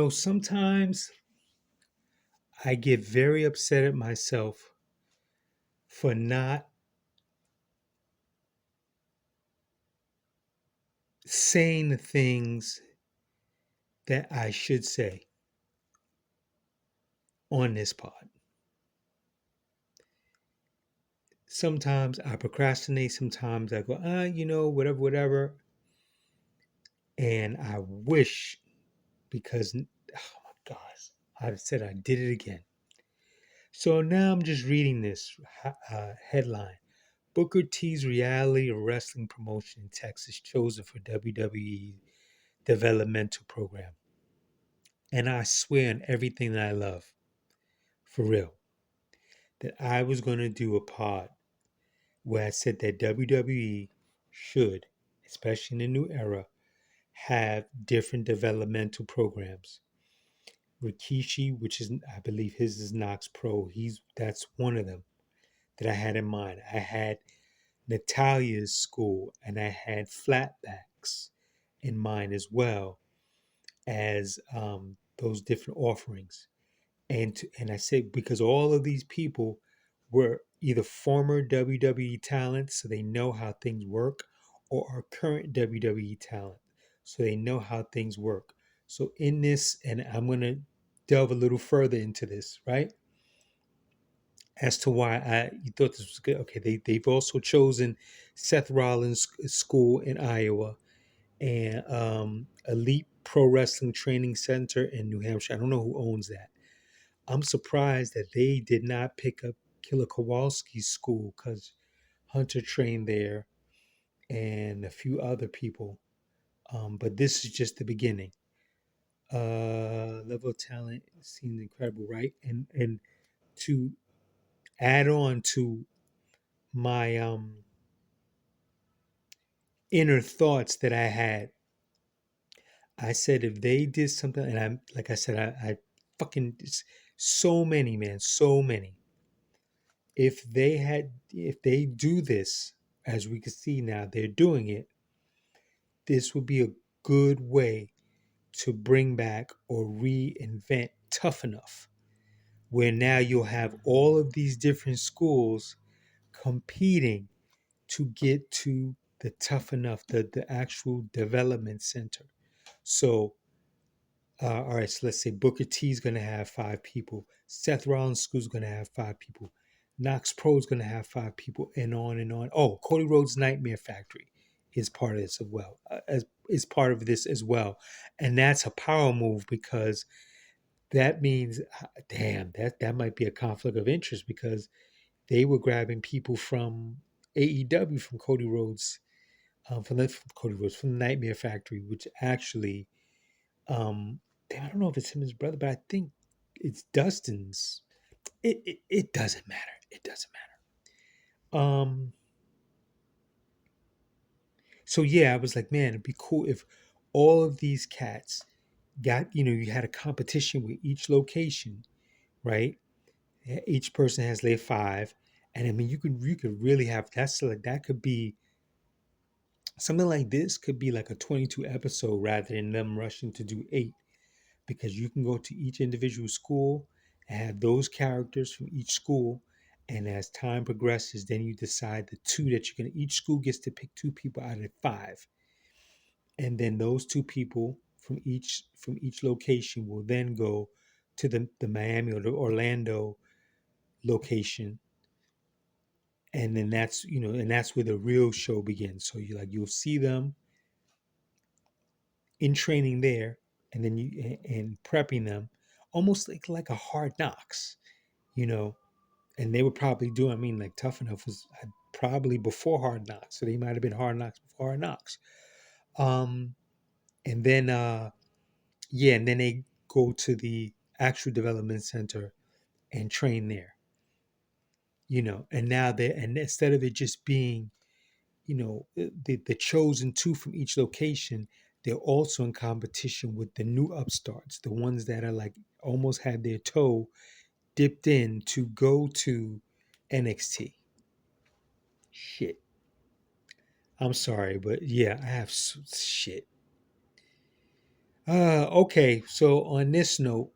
Sometimes I get very upset at myself for not saying the things that I should say on this pod. Sometimes I procrastinate, sometimes I go, whatever, whatever. And I wish, because, oh my gosh, I said I did it again. So now I'm just reading this headline. Booker T's reality wrestling promotion in Texas chosen for WWE Developmental Program. And I swear on everything that I love, for real, that I was going to do a pod where I said that WWE should, especially in the new era, have different developmental programs. Rikishi, which is I believe his is Knox Pro, that's one of them that I had in mind. I had Natalia's school and I had Flatbacks in mind as well as those different offerings. And I say because all of these people were either former WWE talent, so they know how things work, or are current WWE talent, so they know how things work. So in this, and I'm going to delve a little further into this, right? As to why you thought this was good. Okay, they've also chosen Seth Rollins' school in Iowa and Elite Pro Wrestling Training Center in New Hampshire. I don't know who owns that. I'm surprised that they did not pick up Killer Kowalski's school because Hunter trained there and a few other people. But this is just the beginning. Level of talent seems incredible, right? And to add on to my inner thoughts that I had, I said if they did something, and I'm like I said, I fucking so many, man, so many. If they do this, as we can see now, they're doing it, this would be a good way to bring back or reinvent Tough Enough, where now you'll have all of these different schools competing to get to the Tough Enough, the actual development center. So all right, so let's say Booker T is going to have 5 people. Seth Rollins' school is going to have 5 people. Knox Pro is going to have 5 people, and on and on. Oh, Cody Rhodes' Nightmare Factory is part of this as well. Is part of this as well, and that's a power move because that means, damn, that might be a conflict of interest because they were grabbing people from AEW from Cody Rhodes, from the Nightmare Factory, which actually I don't know if it's him and his brother, but I think it's Dustin's. It doesn't matter. It doesn't matter. So yeah, I was like, man, it'd be cool if all of these cats got, you had a competition with each location, right? Each person has their 5. And I mean you could really have that's like that could be something like this could be like a 22 episode rather than them rushing to do 8. Because you can go to each individual school and have those characters from each school. And as time progresses, then you decide the 2 that you're going to, each school gets to pick 2 people out of 5. And then those 2 people from each location will then go to the Miami or the Orlando location. And then that's where the real show begins. So you'll see them in training there and then you and prepping them almost like a hard knocks, you know, and they were probably doing, I mean, like Tough Enough was probably before Hard Knocks, so they might have been Hard Knocks before Hard Knocks. Um, and then, yeah, and then they go to the actual development center and train there, and now and instead of it just being, the chosen 2 from each location, they're also in competition with the new upstarts, the ones that are like almost had their toe dipped in to go to NXT. Shit. I'm sorry, but yeah, I have shit. Okay, so on this note,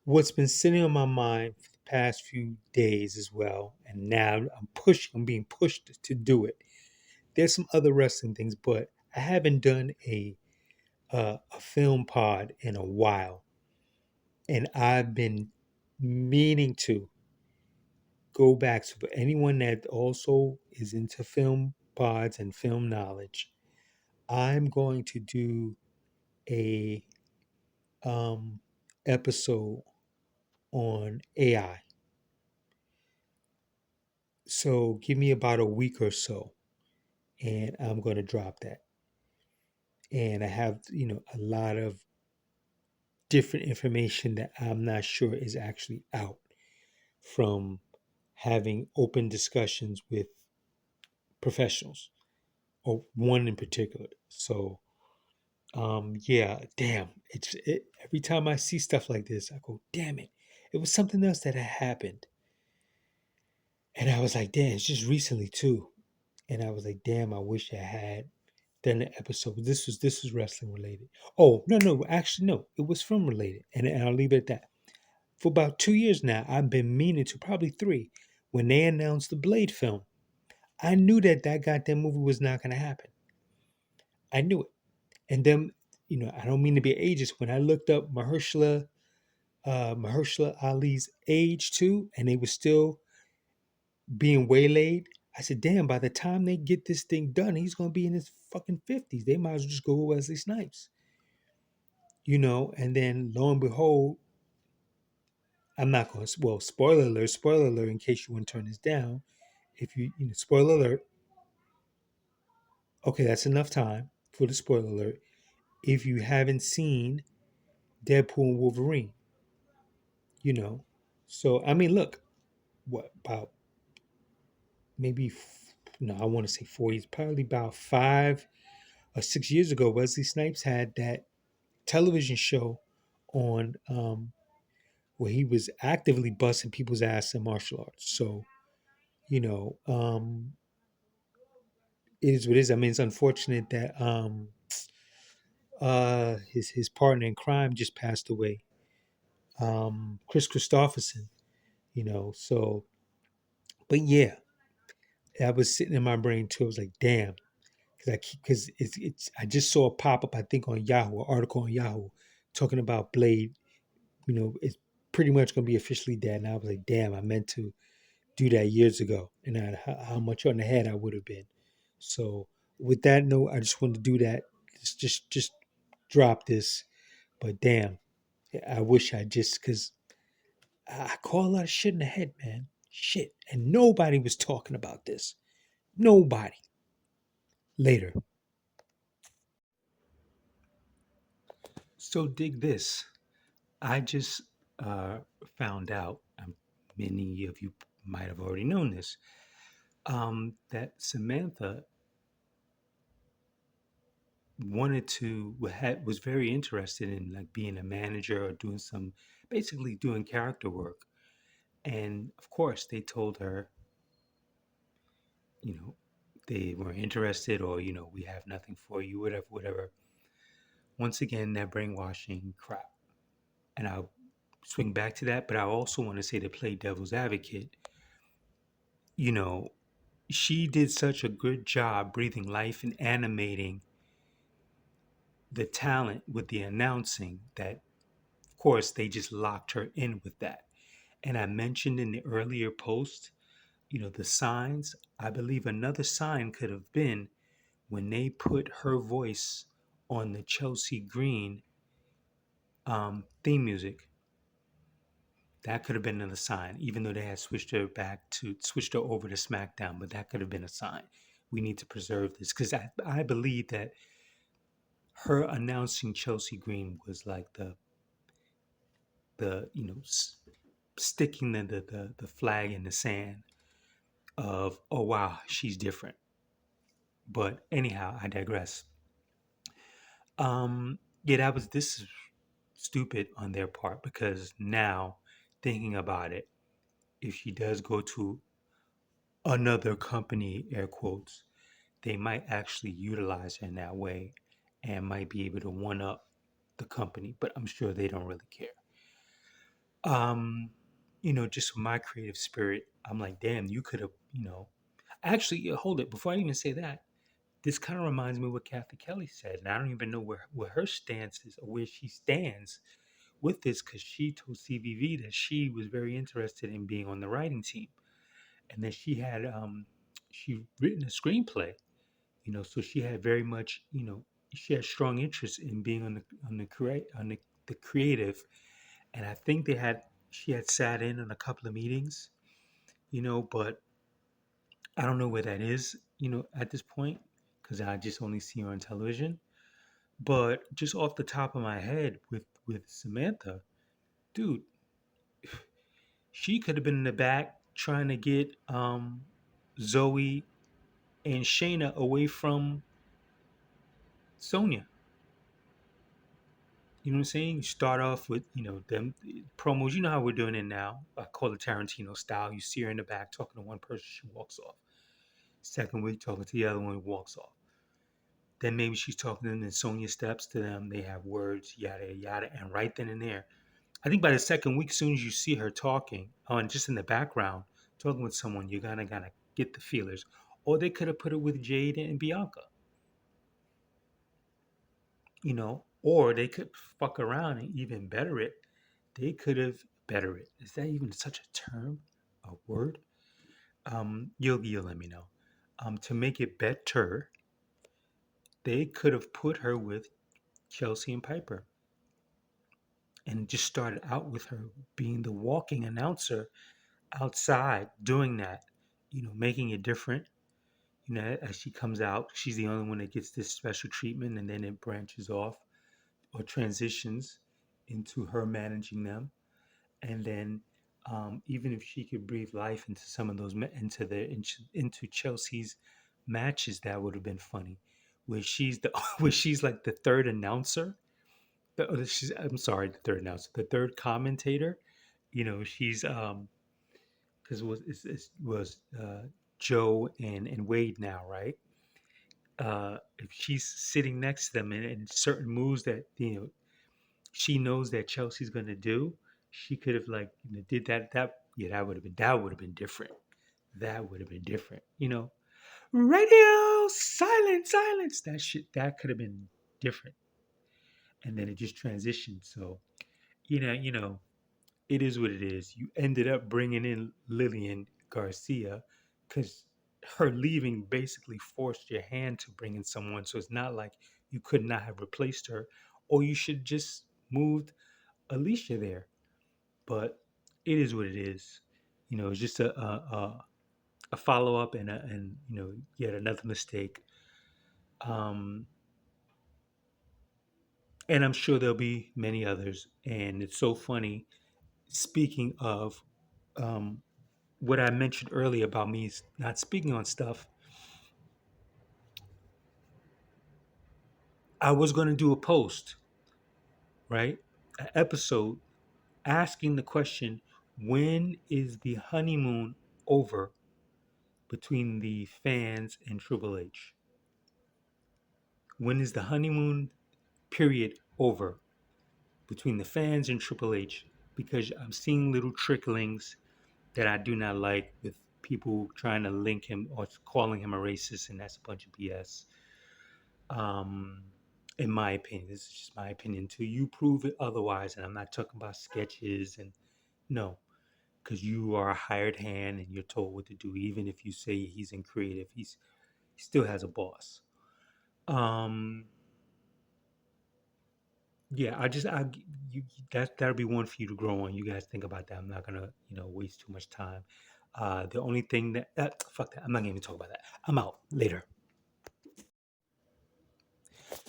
what's been sitting on my mind for the past few days as well, and now I'm being pushed to do it. There's some other wrestling things, but I haven't done a film pod in a while, and I've been meaning to go back. So for anyone that also is into film pods and film knowledge, I'm going to do a um episode on AI. So give me about a week or so, and I'm going to drop that. And I have, a lot of different information that I'm not sure is actually out from having open discussions with professionals, or one in particular. So, yeah, damn. Every time I see stuff like this, I go, damn it. It was something else that had happened. And I was like, damn, it's just recently too. And I was like, damn, I wish I had done an episode. This was wrestling related. Oh, no, actually no, it was film related. And I'll leave it at that. For about 2 years now, I've been meaning to, probably three, when they announced the Blade film. I knew that goddamn movie was not gonna happen. I knew it. And then, I don't mean to be ageist. When I looked up Mahershala Ali's age too, and they were still being waylaid. I said, damn, by the time they get this thing done, he's going to be in his fucking 50s. They might as well just go with Wesley Snipes, and then lo and behold, I'm not going to, well, spoiler alert, in case you want to turn this down. If spoiler alert, okay, that's enough time for the spoiler alert. If you haven't seen Deadpool and Wolverine, you know, so I mean, look, what about maybe, no, I want to say 40s, probably about 5 or 6 years ago, Wesley Snipes had that television show on where he was actively busting people's ass in martial arts. So, you know, um, it is what it is. I mean, it's unfortunate that his partner in crime just passed away, Chris Christopherson. So, but yeah, that was sitting in my brain too. I was like, damn, because it's I just saw a pop up, I think, on Yahoo, an article on Yahoo talking about Blade. It's pretty much going to be officially dead. And I was like, damn, I meant to do that years ago, and how much on the head I would have been. So with that note, I just wanted to do that. Just drop this. But damn, I wish I just, because I call a lot of shit in the head, man. Shit. And nobody was talking about this. Nobody. Later. So dig this. I just found out, many of you might have already known this, that Samantha was very interested in like being a manager or doing basically doing character work. And of course, they told her, you know, they weren't interested, or we have nothing for you, whatever, whatever. Once again, that brainwashing crap. And I'll swing back to that, but I also want to say, to play devil's advocate, you know, she did such a good job breathing life and animating the talent with the announcing that, of course, they just locked her in with that. And I mentioned in the earlier post, the signs. I believe another sign could have been when they put her voice on the Chelsea Green theme music. That could have been another sign, even though they had switched her over to SmackDown. But that could have been a sign. We need to preserve this, because I believe that her announcing Chelsea Green was like the sticking the flag in the sand of, oh wow, she's different. But anyhow, I digress. Yeah, this is stupid on their part, because now, thinking about it, if she does go to another company, air quotes, they might actually utilize her in that way and might be able to one up the company, but I'm sure they don't really care. Um, just my creative spirit, I'm like, damn, you could have, actually, hold it. Before I even say that, this kind of reminds me of what Kathy Kelly said, and I don't even know where her stance is or where she stands with this because she told CVV that she was very interested in being on the writing team, and that she written a screenplay, so she had very much, she had strong interest in being on the creative, and I think she had sat in on a couple of meetings, but I don't know where that is, at this point because I just only see her on television. But just off the top of my head with Samantha, dude, she could have been in the back trying to get Zoe and Shayna away from Sonya. You know what I'm saying? You start off with, them promos. You know how we're doing it now. I call it Tarantino style. You see her in the back talking to one person, she walks off. Second week, talking to the other one, walks off. Then maybe she's talking to them, and Sonya steps to them. They have words, yada, yada. And right then and there, I think by the second week, as soon as you see her talking, on just in the background, talking with someone, you're gonna get the feelers. Or they could have put it with Jade and Bianca, or they could fuck around and even better it. They could have better it. Is that even such a term, a word? You'll let me know. To make it better, they could have put her with Chelsea and Piper and just started out with her being the walking announcer outside doing that, making it different. As she comes out, she's the only one that gets this special treatment, and then it branches off or transitions into her managing them. And then, even if she could breathe life into some of those, into Chelsea's matches, that would have been funny. Where she's the where she's like the third announcer. I'm sorry, the third announcer, the third commentator. She's because it was Joe and Wade now, right? If she's sitting next to them and certain moves that she knows that Chelsea's going to do, she could have like did that. Yeah, that would have been different. That would have been different. Radio silence. That shit that could have been different. And then it just transitioned. So you know, it is what it is. You ended up bringing in Lillian Garcia because her leaving basically forced your hand to bring in someone. So it's not like you could not have replaced her, or you should just moved Alicia there. But it is what it is. It's just a follow up and yet another mistake. Um, and I'm sure there'll be many others. And it's so funny. Speaking of um, what I mentioned earlier about me not speaking on stuff, I was going to do a post, right? An episode asking the question, when is the honeymoon over between the fans and Triple H? When is the honeymoon period over between the fans and Triple H? Because I'm seeing little tricklings that I do not like with people trying to link him or calling him a racist, and that's a bunch of BS. Um, in my opinion, this is just my opinion. Till you prove it otherwise, and I'm not talking about sketches and no, because you are a hired hand and you're told what to do. Even if you say he's in creative, he still has a boss. Um, yeah, you that'll be one for you to grow on. You guys think about that. I'm not gonna waste too much time. The only thing that fuck that. I'm not gonna even talk about that. I'm out later.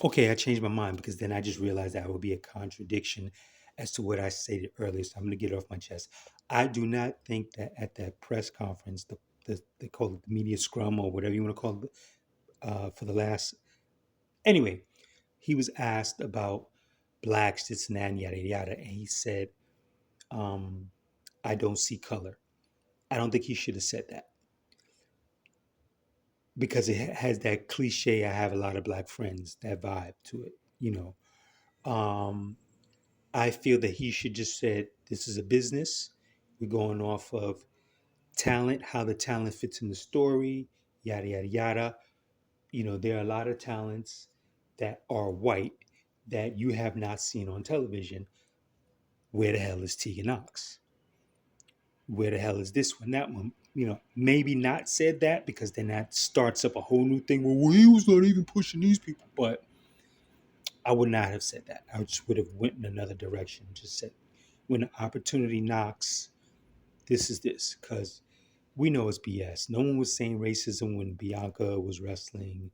Okay, I changed my mind because then I just realized that would be a contradiction as to what I stated earlier. So I'm going to get it off my chest. I do not think that at that press conference, they call it the media scrum or whatever you want to call it, for the last. Anyway, he was asked about blacks, this and that, and yada, yada. And he said, um, I don't see color. I don't think he should have said that. because it has that cliche, I have a lot of black friends, that vibe to it, you know. I feel that he should just said, this is a business. We're going off of talent, how the talent fits in the story, yada, yada, yada. You know, there are a lot of talents that are white that you have not seen on television. Where the hell is Tegan Knox? Where the hell is this one, that one? You know, maybe not said that because then that starts up a whole new thing. Well, he was not even pushing these people, but I would not have said that. I just would have went in another direction. Just said, when the opportunity knocks, this is this, because we know it's BS. No one was saying racism when Bianca was wrestling,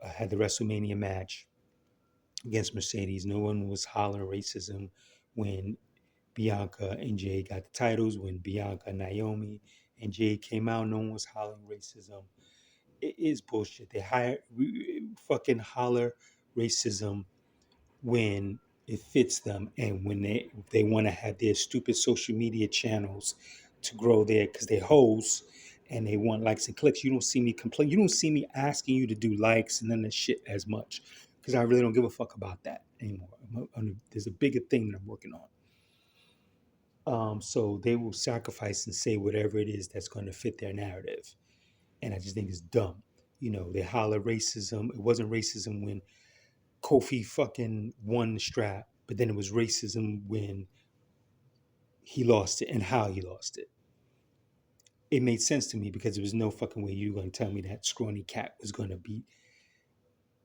had the WrestleMania match against Mercedes. No one was hollering racism when Bianca and Jay got the titles. When Bianca, Naomi, and Jay came out, no one was hollering racism. It is bullshit. They fucking holler racism when it fits them and when they want to have their stupid social media channels to grow there because they're hoes and they want likes and clicks. You don't see me complain. You don't see me asking you to do likes and then the shit as much because I really don't give a fuck about that anymore. There's a bigger thing that I'm working on. So they will sacrifice and say whatever it is that's going to fit their narrative. And I just think it's dumb. You know, they holler racism. It wasn't racism when Kofi fucking won the strap, but then it was racism when he lost it and how he lost it. It made sense to me because there was no fucking way you were going to tell me that scrawny cat was going to be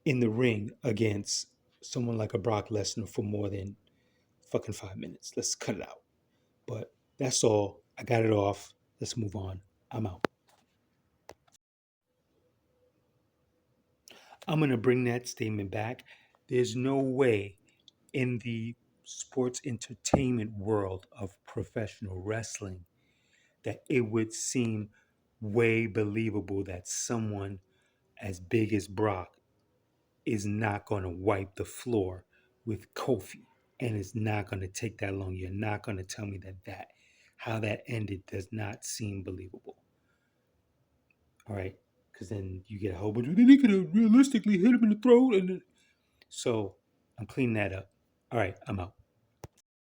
in the ring against someone like a Brock Lesnar for more than fucking 5 minutes. Let's cut it out. But that's all. I got it off. Let's move on. I'm out. I'm going to bring that statement back. There's no way in the sports entertainment world of professional wrestling that it would seem way believable that someone as big as Brock is not going to wipe the floor with Kofi, and it's not going to take that long. You're not going to tell me that how that ended does not seem believable. All right, because then you get a whole bunch of, then he could have realistically hit him in the throat, and then, so I'm cleaning that up. All right, I'm out.